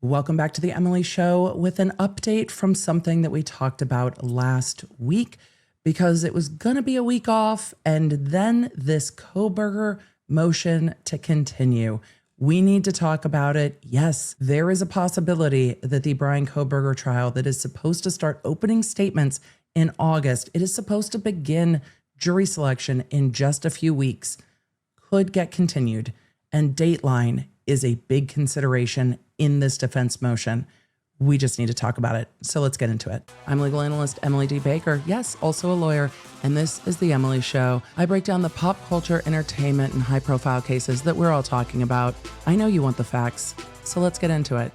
Welcome back to the Emily Show with an update from something that we talked about last week because it was going to be a week off and then this Kohberger motion to continue. We need to talk about it. Yes, there is a possibility that the Bryan Kohberger trial that is supposed to start opening statements in August, it is supposed to begin jury selection in just a few weeks, could get continued. And Dateline is a big consideration in this defense motion. We just need to talk about it. So let's get into it. I'm legal analyst Emily D. Baker. Yes, also a lawyer. And this is The Emily Show. I break down the pop culture, entertainment, and high profile cases that we're all talking about. I know you want the facts. So let's get into it.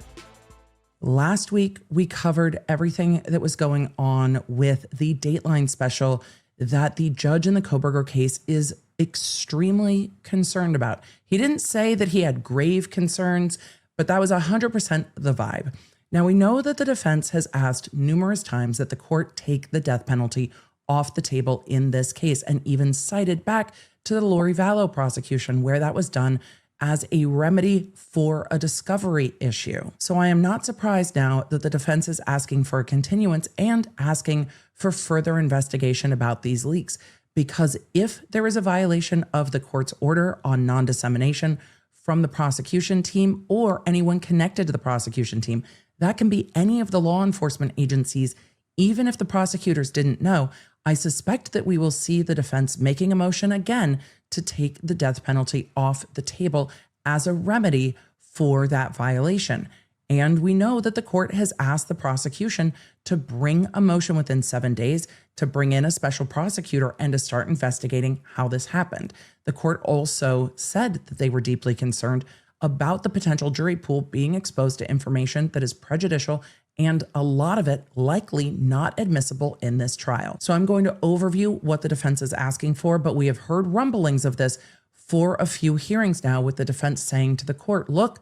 Last week, we covered everything that was going on with the Dateline special that the judge in the Kohberger case is extremely concerned about. He didn't say that he had grave concerns, but that was 100% the vibe. Now, we know that the defense has asked numerous times that the court take the death penalty off the table in this case, and even cited back to the Lori Vallow prosecution where that was done as a remedy for a discovery issue. So I am not surprised now that the defense is asking for a continuance and asking for further investigation about these leaks, because if there is a violation of the court's order on non-dissemination from the prosecution team or anyone connected to the prosecution team, that can be any of the law enforcement agencies, even if the prosecutors didn't know. I suspect that we will see the defense making a motion again to take the death penalty off the table as a remedy for that violation. And we know that the court has asked the prosecution to bring a motion within 7 days to bring in a special prosecutor and to start investigating how this happened. The court also said that they were deeply concerned about the potential jury pool being exposed to information that is prejudicial and a lot of it likely not admissible in this trial. So I'm going to overview what the defense is asking for, but we have heard rumblings of this for a few hearings now, with the defense saying to the court, look,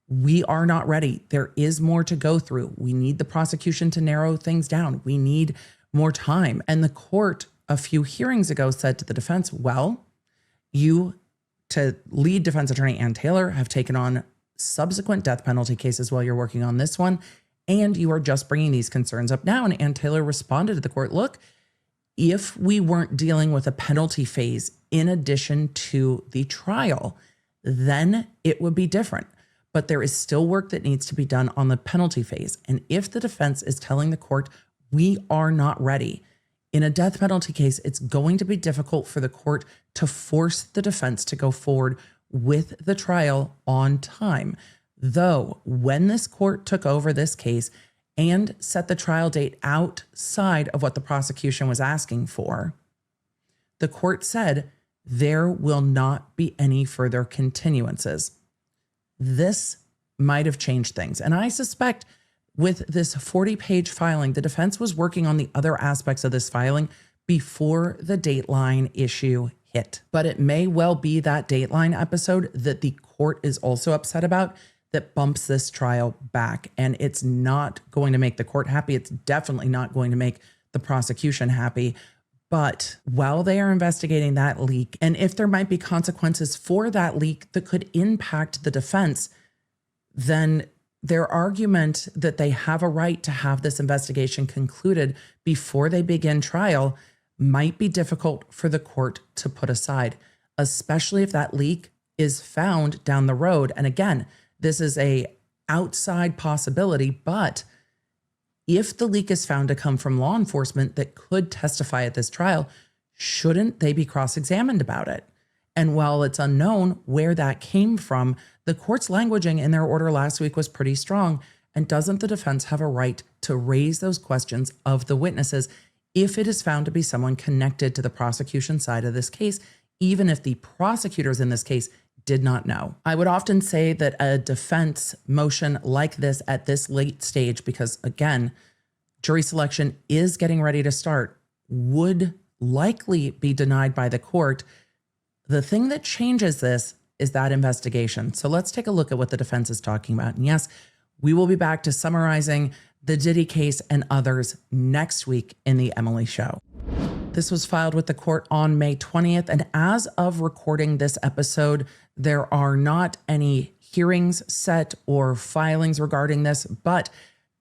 we are not ready. There is more to go through. We need the prosecution to narrow things down. We need more time. And the court a few hearings ago said to the defense, well, you, to lead defense attorney Ann Taylor, have taken on subsequent death penalty cases while you're working on this one, and you are just bringing these concerns up now. And Ann Taylor responded to the court, look, if we weren't dealing with a penalty phase in addition to the trial, then it would be different. But there is still work that needs to be done on the penalty phase. And if the defense is telling the court, we are not ready, in a death penalty case, it's going to be difficult for the court to force the defense to go forward with the trial on time. Though, when this court took over this case and set the trial date outside of what the prosecution was asking for, the court said there will not be any further continuances. This might have changed things. And I suspect with this 40-page filing, the defense was working on the other aspects of this filing before the Dateline issue hit. But it may well be that Dateline episode that the court is also upset about that bumps this trial back. And it's not going to make the court happy. It's definitely not going to make the prosecution happy. But while they are investigating that leak, and if there might be consequences for that leak that could impact the defense, then their argument that they have a right to have this investigation concluded before they begin trial might be difficult for the court to put aside, especially if that leak is found down the road. And again, this is a outside possibility, but if the leak is found to come from law enforcement that could testify at this trial, shouldn't they be cross-examined about it? And while it's unknown where that came from, the court's languaging in their order last week was pretty strong. And doesn't the defense have a right to raise those questions of the witnesses if it is found to be someone connected to the prosecution side of this case, even if the prosecutors in this case did not know? I would often say that a defense motion like this at this late stage, because again, jury selection is getting ready to start, would likely be denied by the court. The thing that changes this is that investigation. So let's take a look at what the defense is talking about. And yes, we will be back to summarizing the Diddy case and others next week in the Emily Show. This was filed with the court on May 20th. And as of recording this episode, there are not any hearings set or filings regarding this, but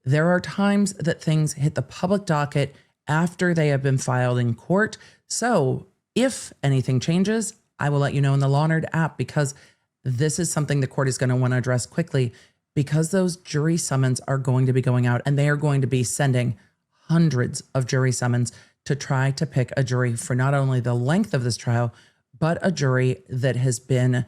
there are times that things hit the public docket after they have been filed in court. So if anything changes, I will let you know in the Law Nerd app, because this is something the court is going to want to address quickly, because those jury summons are going to be going out and they are going to be sending hundreds of jury summons to try to pick a jury for not only the length of this trial, but a jury that has been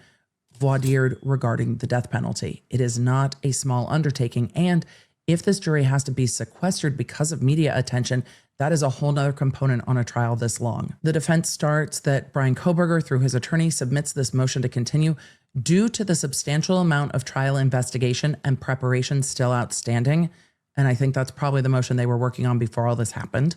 voir dired regarding the death penalty. It is not a small undertaking. And if this jury has to be sequestered because of media attention, that is a whole nother component on a trial this long. The defense starts that Bryan Kohberger, through his attorney, submits this motion to continue due to the substantial amount of trial investigation and preparation still outstanding. And I think that's probably the motion they were working on before all this happened,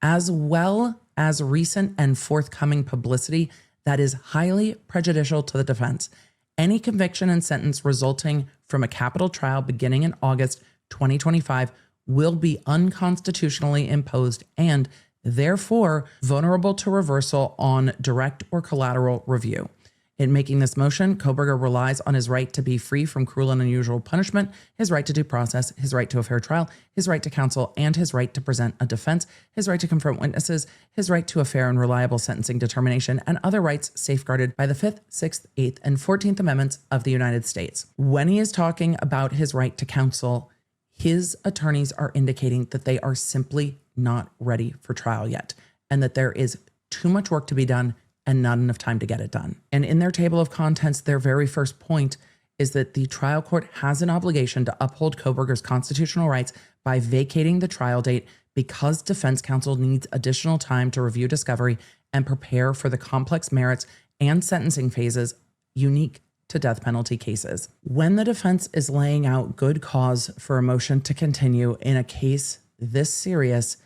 as well as recent and forthcoming publicity that is highly prejudicial to the defense. Any conviction and sentence resulting from a capital trial beginning in August 2025 will be unconstitutionally imposed and therefore vulnerable to reversal on direct or collateral review. In making this motion, Kohberger relies on his right to be free from cruel and unusual punishment, his right to due process, his right to a fair trial, his right to counsel, and his right to present a defense, his right to confront witnesses, his right to a fair and reliable sentencing determination, and other rights safeguarded by the 5th, 6th, 8th, and 14th Amendments of the United States. When he is talking about his right to counsel, his attorneys are indicating that they are simply not ready for trial yet, and that there is too much work to be done and not enough time to get it done. And in their table of contents, their very first point is that the trial court has an obligation to uphold Kohberger's constitutional rights by vacating the trial date because defense counsel needs additional time to review discovery and prepare for the complex merits and sentencing phases unique to death penalty cases. When the defense is laying out good cause for a motion to continue in a case this serious,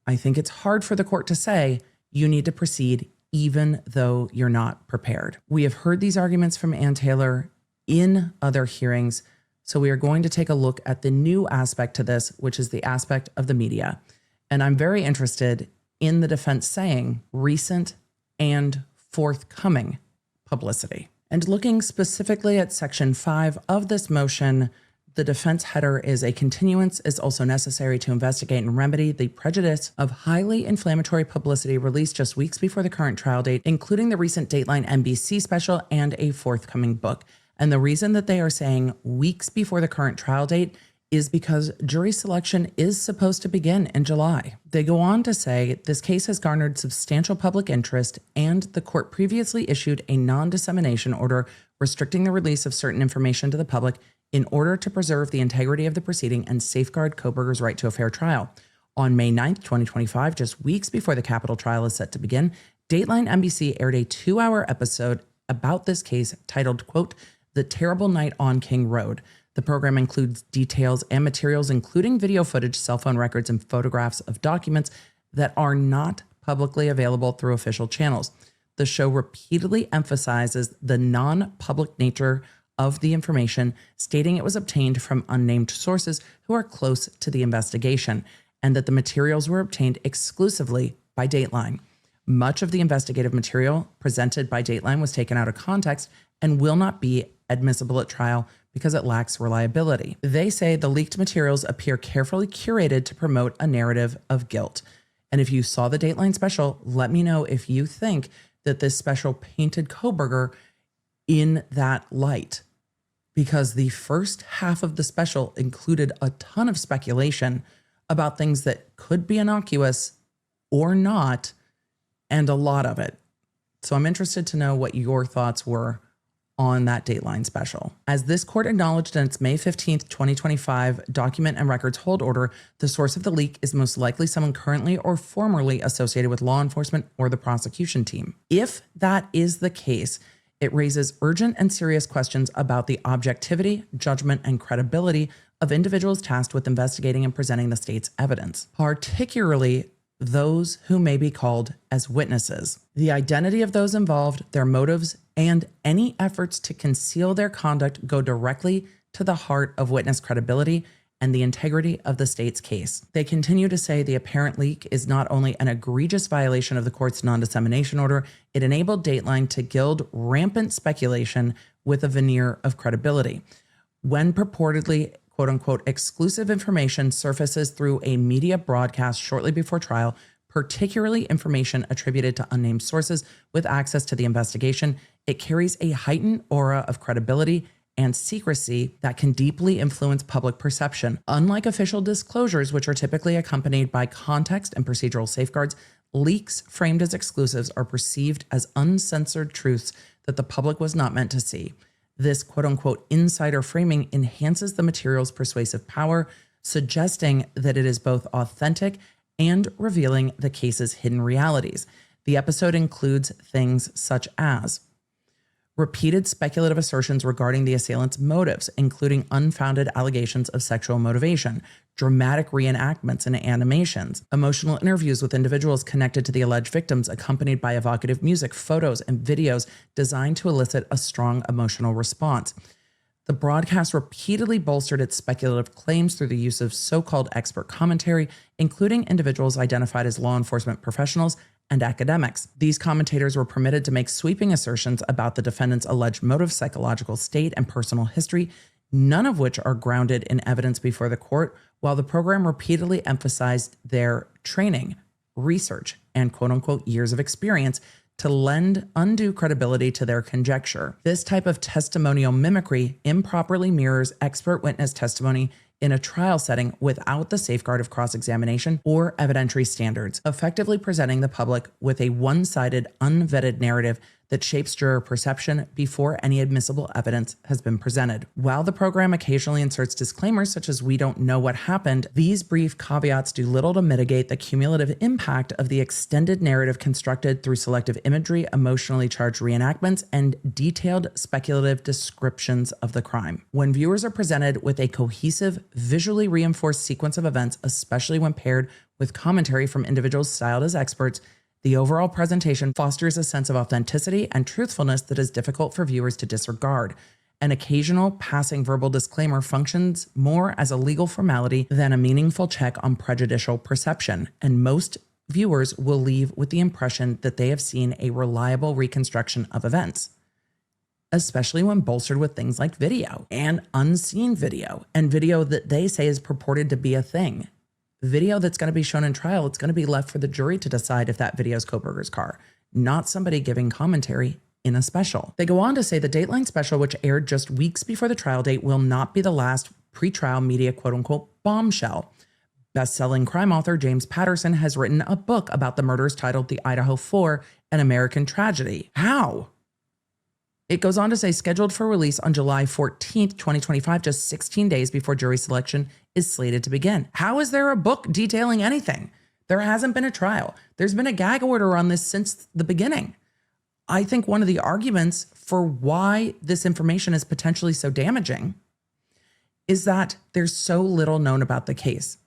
I think it's hard for the court to say you need to proceed even though you're not prepared. We have heard these arguments from Ann Taylor in other hearings, so we are going to take a look at the new aspect to this, which is the aspect of the media. And I'm very interested in the defense saying recent and forthcoming publicity. And looking specifically at Section 5 of this motion, the defense header is a continuance is also necessary to investigate and remedy the prejudice of highly inflammatory publicity released just weeks before the current trial date, including the recent Dateline NBC special and a forthcoming book. And the reason that they are saying weeks before the current trial date is because jury selection is supposed to begin in July. They go on to say this case has garnered substantial public interest and the court previously issued a non-dissemination order restricting the release of certain information to the public in order to preserve the integrity of the proceeding and safeguard Kohberger's right to a fair trial. On May 9th, 2025, just weeks before the capital trial is set to begin, Dateline NBC aired a 2-hour episode about this case titled, quote, "The Terrible Night on King Road." The program includes details and materials, including video footage, cell phone records, and photographs of documents that are not publicly available through official channels. The show repeatedly emphasizes the non-public nature of the information, stating it was obtained from unnamed sources who are close to the investigation, and that the materials were obtained exclusively by Dateline. Much of the investigative material presented by Dateline was taken out of context and will not be admissible at trial because it lacks reliability. They say the leaked materials appear carefully curated to promote a narrative of guilt. And if you saw the Dateline special, let me know if you think that this special painted Kohberger in that light, because the first half of the special included a ton of speculation about things that could be innocuous or not, and a lot of it. So I'm interested to know what your thoughts were on that Dateline special. As this court acknowledged in its May 15th, 2025 document and records hold order, the source of the leak is most likely someone currently or formerly associated with law enforcement or the prosecution team. If that is the case, it raises urgent and serious questions about the objectivity, judgment, and credibility of individuals tasked with investigating and presenting the state's evidence, particularly those who may be called as witnesses. The identity of those involved, their motives, and any efforts to conceal their conduct go directly to the heart of witness credibility and the integrity of the state's case. They continue to say the apparent leak is not only an egregious violation of the court's non-dissemination order, it enabled Dateline to gild rampant speculation with a veneer of credibility. When purportedly, quote unquote, exclusive information surfaces through a media broadcast shortly before trial, particularly information attributed to unnamed sources with access to the investigation, it carries a heightened aura of credibility and secrecy that can deeply influence public perception. Unlike official disclosures, which are typically accompanied by context and procedural safeguards, leaks framed as exclusives are perceived as uncensored truths that the public was not meant to see. This quote-unquote insider framing enhances the material's persuasive power, suggesting that it is both authentic and revealing the case's hidden realities. The episode includes things such as repeated speculative assertions regarding the assailant's motives, including unfounded allegations of sexual motivation, dramatic reenactments and animations, emotional interviews with individuals connected to the alleged victims, accompanied by evocative music, photos, and videos designed to elicit a strong emotional response. The broadcast repeatedly bolstered its speculative claims through the use of so-called expert commentary, including individuals identified as law enforcement professionals and academics. These commentators were permitted to make sweeping assertions about the defendant's alleged motive, psychological state, and personal history, none of which are grounded in evidence before the court, while the program repeatedly emphasized their training, research, and quote-unquote years of experience to lend undue credibility to their conjecture. This type of testimonial mimicry improperly mirrors expert witness testimony in a trial setting without the safeguard of cross-examination or evidentiary standards, effectively presenting the public with a one-sided, unvetted narrative that shapes juror perception before any admissible evidence has been presented. While the program occasionally inserts disclaimers such as "we don't know what happened," these brief caveats do little to mitigate the cumulative impact of the extended narrative constructed through selective imagery, emotionally charged reenactments, and detailed speculative descriptions of the crime. When viewers are presented with a cohesive, visually reinforced sequence of events, especially when paired with commentary from individuals styled as experts, the overall presentation fosters a sense of authenticity and truthfulness that is difficult for viewers to disregard. An occasional passing verbal disclaimer functions more as a legal formality than a meaningful check on prejudicial perception, and most viewers will leave with the impression that they have seen a reliable reconstruction of events, especially when bolstered with things like video and unseen video, and video that they say is purported to be a thing. Video that's going to be shown in trial, it's going to be left for the jury to decide if that video is Kohberger's car, not somebody giving commentary in a special. They go on to say the Dateline special, which aired just weeks before the trial date, will not be the last pre-trial media quote-unquote bombshell. Best-selling crime author James Patterson has written a book about the murders titled The Idaho Four, An American Tragedy. How? It goes on to say, scheduled for release on July 14th, 2025, just 16 days before jury selection is slated to begin. How is there a book detailing anything? There hasn't been a trial. There's been a gag order on this since the beginning. I think one of the arguments for why this information is potentially so damaging is that there's so little known about the case.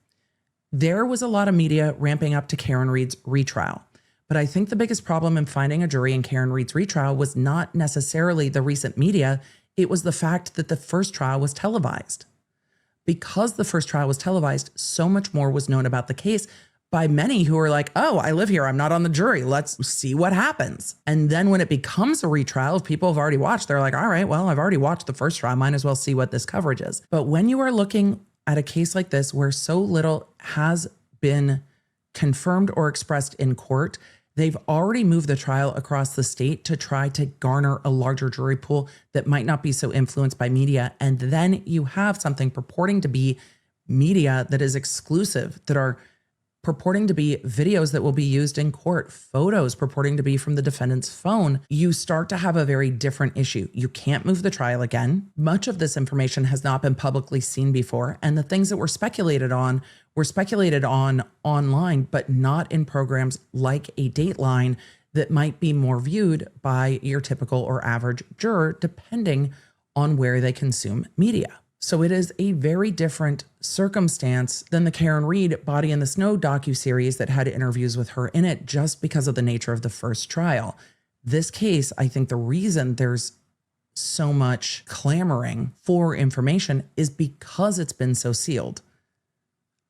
There was a lot of media ramping up to Karen Read's retrial. But I think the biggest problem in finding a jury in Karen Read's retrial was not necessarily the recent media. It was the fact that the first trial was televised. Because the first trial was televised, so much more was known about the case by many who were like, oh, I live here, I'm not on the jury, let's see what happens. And then when it becomes a retrial, if people have already watched, they're like, all right, well, I've already watched the first trial, might as well see what this coverage is. But when you are looking at a case like this where so little has been confirmed or expressed in court, they've already moved the trial across the state to try to garner a larger jury pool that might not be so influenced by media. And then you have something purporting to be media that is exclusive, that are purporting to be videos that will be used in court, photos purporting to be from the defendant's phone. You start to have a very different issue. You can't move the trial again. Much of this information has not been publicly seen before. And the things that were speculated on online, but not in programs like a Dateline that might be more viewed by your typical or average juror, depending on where they consume media. So it is a very different circumstance than the Karen Read Body in the Snow docuseries that had interviews with her in it just because of the nature of the first trial. This case, I think the reason there's so much clamoring for information is because it's been so sealed.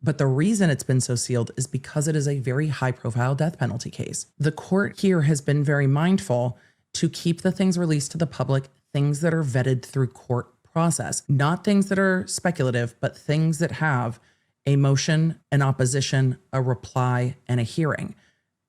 But the reason it's been so sealed is because it is a very high-profile death penalty case. The court here has been very mindful to keep the things released to the public things that are vetted through court process, not things that are speculative, but things that have a motion, an opposition, a reply, and a hearing.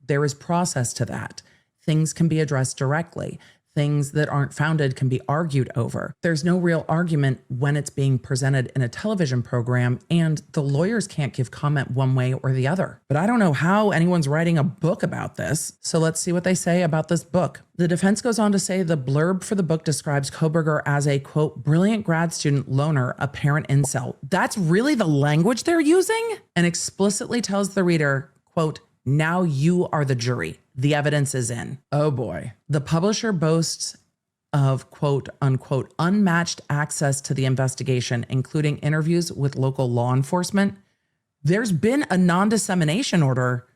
There is process to that. Things can be addressed directly. Things that aren't founded can be argued over. There's no real argument when it's being presented in a television program, and the lawyers can't give comment one way or the other. But I don't know how anyone's writing a book about this, so let's see what they say about this book. The defense goes on to say the blurb for the book describes Kohberger as a, quote, brilliant grad student, loner, a parent incel. That's really the language they're using? And explicitly tells the reader, quote, now you are the jury. The evidence is in. Oh boy. The publisher boasts of, quote unquote, unmatched access to the investigation, including interviews with local law enforcement. There's been a non-dissemination order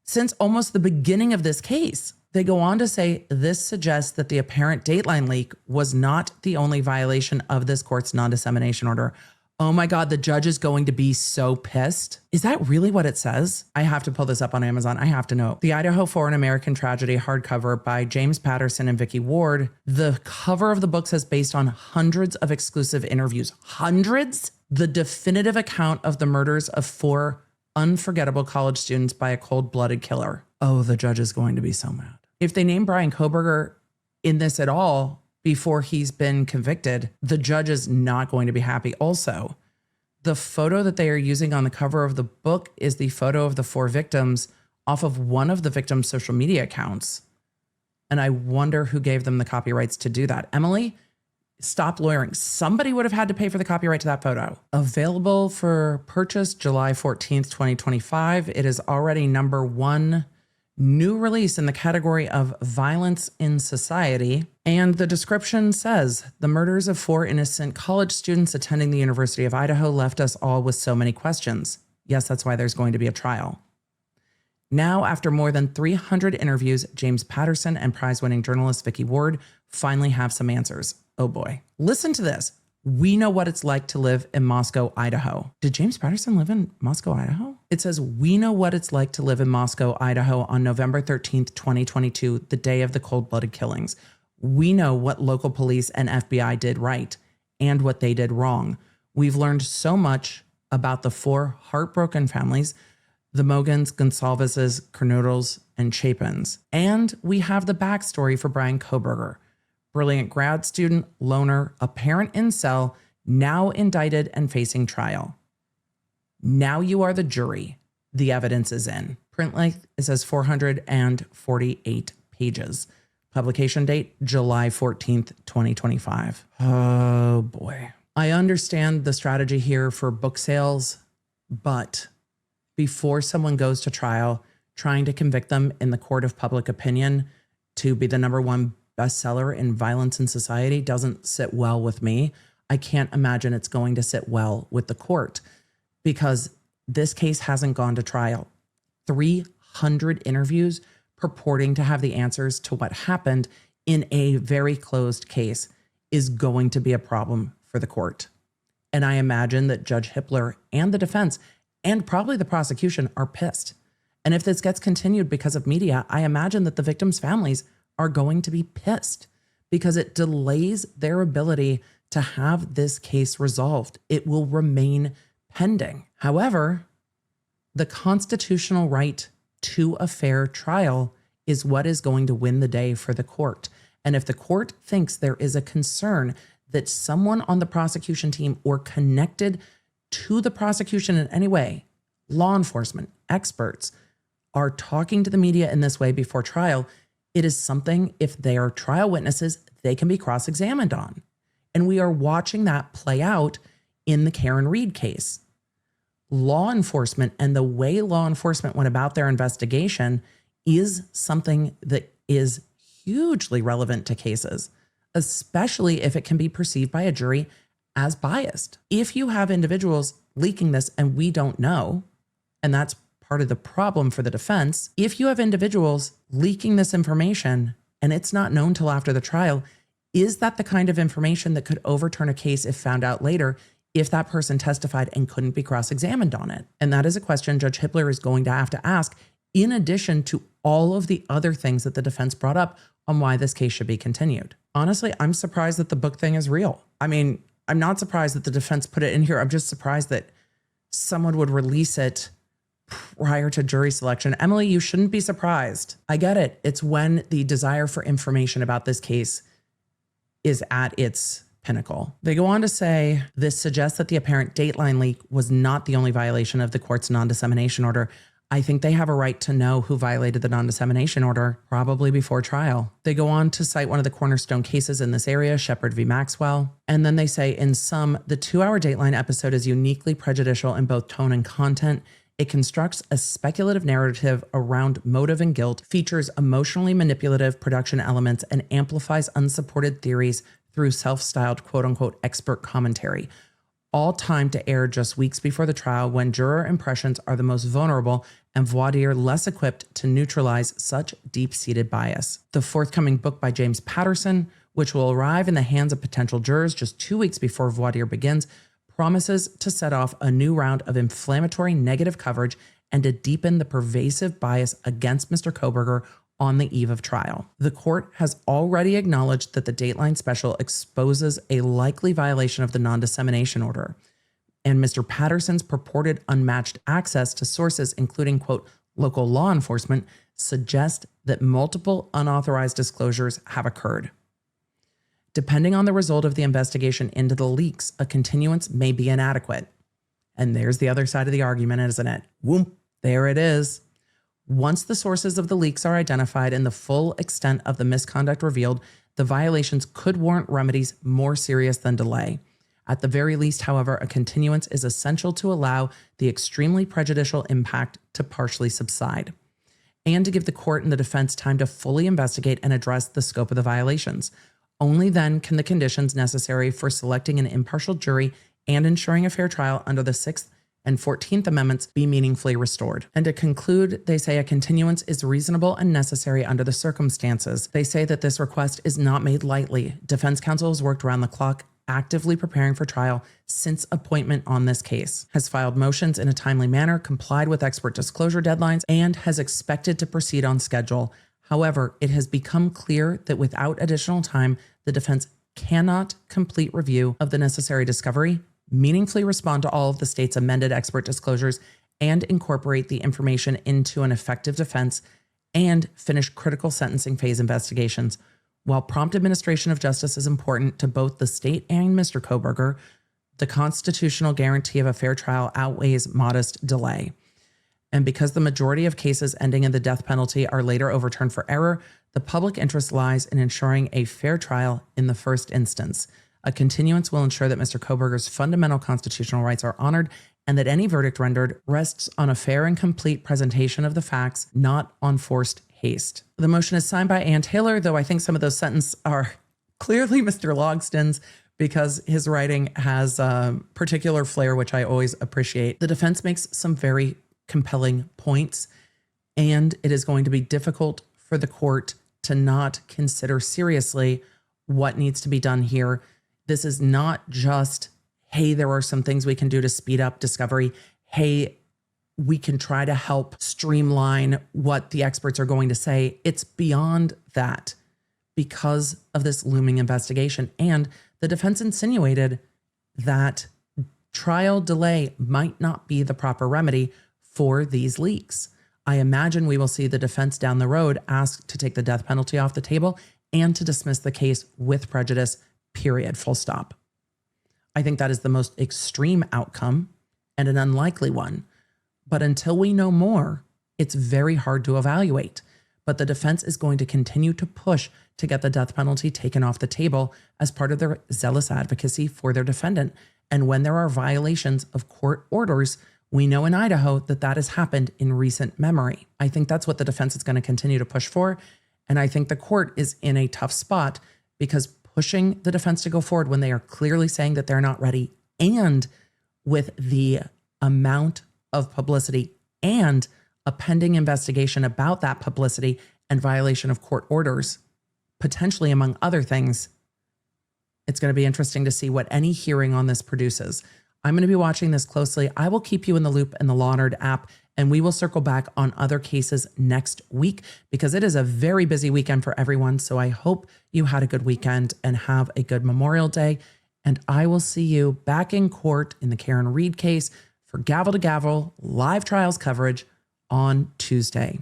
since almost the beginning of this case. They go on to say this suggests that the apparent Dateline leak was not the only violation of this court's non-dissemination order. Oh my God, the judge is going to be so pissed. Is that really what it says? I have to pull this up on Amazon. I have to know. The Idaho Four, an American Tragedy hardcover by James Patterson and Vicky Ward. The cover of the book says based on hundreds of exclusive interviews. Hundreds? The definitive account of the murders of 4 unforgettable college students by a cold-blooded killer. Oh, the judge is going to be so mad. If they name Bryan Kohberger in this at all, before he's been convicted, the judge is not going to be happy. Also, the photo that they are using on the cover of the book is the photo of the 4 victims off of one of the victims' social media accounts. And I wonder who gave them the copyrights to do that. Emily, stop lawyering. Somebody would have had to pay for the copyright to that photo. Available for purchase July 14th, 2025. It is already #1 new release in the category of violence in society. And the description says, the murders of 4 innocent college students attending the University of Idaho left us all with so many questions. Yes, that's why there's going to be a trial. Now, after more than 300 interviews, James Patterson and prize-winning journalist Vicky Ward finally have some answers. Oh boy. Listen to this. We know what it's like to live in Moscow, Idaho. Did James Patterson live in Moscow, Idaho? It says, we know what it's like to live in Moscow, Idaho on November 13th, 2022, the day of the cold-blooded killings. We know what local police and FBI did right and what they did wrong. We've learned so much about the 4 heartbroken families, the Mogans, Gonsalveses, Kernodles, and Chapins. And we have the backstory for Bryan Kohberger. Brilliant grad student, loner, a parent incel, now indicted and facing trial. Now you are the jury. The evidence is in. Print length, it says 448 pages. Publication date, July 14th, 2025. Oh boy. I understand the strategy here for book sales, but before someone goes to trial, trying to convict them in the court of public opinion to be the #1 bestseller in violence in society doesn't sit well with me. I can't imagine it's going to sit well with the court because this case hasn't gone to trial. 300 interviews purporting to have the answers to what happened in a very closed case is going to be a problem for the court. And I imagine that Judge Hippler and the defense and probably the prosecution are pissed. And if this gets continued because of media, I imagine that the victims' families are going to be pissed because it delays their ability to have this case resolved. It will remain pending. However, the constitutional right to a fair trial is what is going to win the day for the court. And if the court thinks there is a concern that someone on the prosecution team or connected to the prosecution in any way, law enforcement, experts, are talking to the media in this way before trial, it is something, if they are trial witnesses, they can be cross-examined on. And we are watching that play out in the Karen Reed case. Law enforcement and the way law enforcement went about their investigation is something that is hugely relevant to cases, especially if it can be perceived by a jury as biased. If you have individuals leaking this and we don't know, and that's part of the problem for the defense, if you have individuals leaking this information and it's not known till after the trial, is that the kind of information that could overturn a case if found out later, if that person testified and couldn't be cross-examined on it? And that is a question Judge Hippler is going to have to ask, in addition to all of the other things that the defense brought up on why this case should be continued. Honestly, I'm surprised that the book thing is real. I mean, I'm not surprised that the defense put it in here. I'm just surprised that someone would release it prior to jury selection. Emily, you shouldn't be surprised. I get it. It's when the desire for information about this case is at its pinnacle. They go on to say, this suggests that the apparent Dateline leak was not the only violation of the court's non-dissemination order. I think they have a right to know who violated the non-dissemination order, probably before trial. They go on to cite one of the cornerstone cases in this area, Shepard v. Maxwell. And then they say, in sum, the 2-hour Dateline episode is uniquely prejudicial in both tone and content. It constructs a speculative narrative around motive and guilt, features emotionally manipulative production elements, and amplifies unsupported theories through self-styled quote-unquote expert commentary. All timed to air just weeks before the trial when juror impressions are the most vulnerable and voir dire less equipped to neutralize such deep-seated bias. The forthcoming book by James Patterson, which will arrive in the hands of potential jurors just 2 weeks before voir dire begins, promises to set off a new round of inflammatory negative coverage and to deepen the pervasive bias against Mr. Kohberger on the eve of trial. The court has already acknowledged that the Dateline special exposes a likely violation of the non-dissemination order, and Mr. Patterson's purported unmatched access to sources, including, quote, local law enforcement, suggest that multiple unauthorized disclosures have occurred. Depending on the result of the investigation into the leaks, a continuance may be inadequate. And there's the other side of the argument, isn't it? Whoop, there it is. Once the sources of the leaks are identified and the full extent of the misconduct revealed, the violations could warrant remedies more serious than delay. At the very least, however, a continuance is essential to allow the extremely prejudicial impact to partially subside, and to give the court and the defense time to fully investigate and address the scope of the violations. Only then can the conditions necessary for selecting an impartial jury and ensuring a fair trial under the 6th and 14th Amendments be meaningfully restored. And to conclude, they say a continuance is reasonable and necessary under the circumstances. They say that this request is not made lightly. Defense counsel has worked around the clock, actively preparing for trial since appointment on this case, has filed motions in a timely manner, complied with expert disclosure deadlines, and has expected to proceed on schedule. However, it has become clear that without additional time, the defense cannot complete review of the necessary discovery, meaningfully respond to all of the state's amended expert disclosures, and incorporate the information into an effective defense, and finish critical sentencing phase investigations. While prompt administration of justice is important to both the state and Mr. Kohberger, the constitutional guarantee of a fair trial outweighs modest delay. And because the majority of cases ending in the death penalty are later overturned for error, the public interest lies in ensuring a fair trial in the first instance. A continuance will ensure that Mr. Kohberger's fundamental constitutional rights are honored and that any verdict rendered rests on a fair and complete presentation of the facts, not on forced haste. The motion is signed by Ann Taylor, though I think some of those sentences are clearly Mr. Logston's because his writing has a particular flair, which I always appreciate. The defense makes some very compelling points, and it is going to be difficult for the court to not consider seriously what needs to be done here. This is not just, hey, there are some things we can do to speed up discovery. Hey, we can try to help streamline what the experts are going to say. It's beyond that because of this looming investigation. And the defense insinuated that trial delay might not be the proper remedy for these leaks. I imagine we will see the defense down the road ask to take the death penalty off the table and to dismiss the case with prejudice, period, full stop. I think that is the most extreme outcome and an unlikely one. But until we know more, it's very hard to evaluate. But the defense is going to continue to push to get the death penalty taken off the table as part of their zealous advocacy for their defendant. And when there are violations of court orders, we know in Idaho that that has happened in recent memory. I think that's what the defense is going to continue to push for. And I think the court is in a tough spot because pushing the defense to go forward when they are clearly saying that they're not ready, and with the amount of publicity and a pending investigation about that publicity and violation of court orders, potentially among other things, it's going to be interesting to see what any hearing on this produces. I'm going to be watching this closely. I will keep you in the loop in the Law & Order app And we will circle back on other cases next week because it is a very busy weekend for everyone. So I hope you had a good weekend and have a good Memorial Day. And I will see you back in court in the Karen Reed case for gavel to gavel live trials coverage on Tuesday.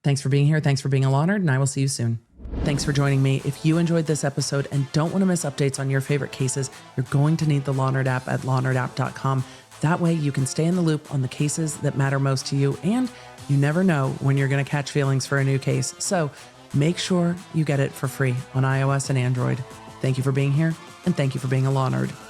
Thanks for being here. Thanks for being a Law Nerd, and I will see you soon. Thanks for joining me. If you enjoyed this episode and don't want to miss updates on your favorite cases, you're going to need the Law Nerd app at lawnerdapp.com. That way you can stay in the loop on the cases that matter most to you, and you never know when you're going to catch feelings for a new case. So make sure you get it for free on iOS and Android. Thank you for being here, and thank you for being a Law Nerd.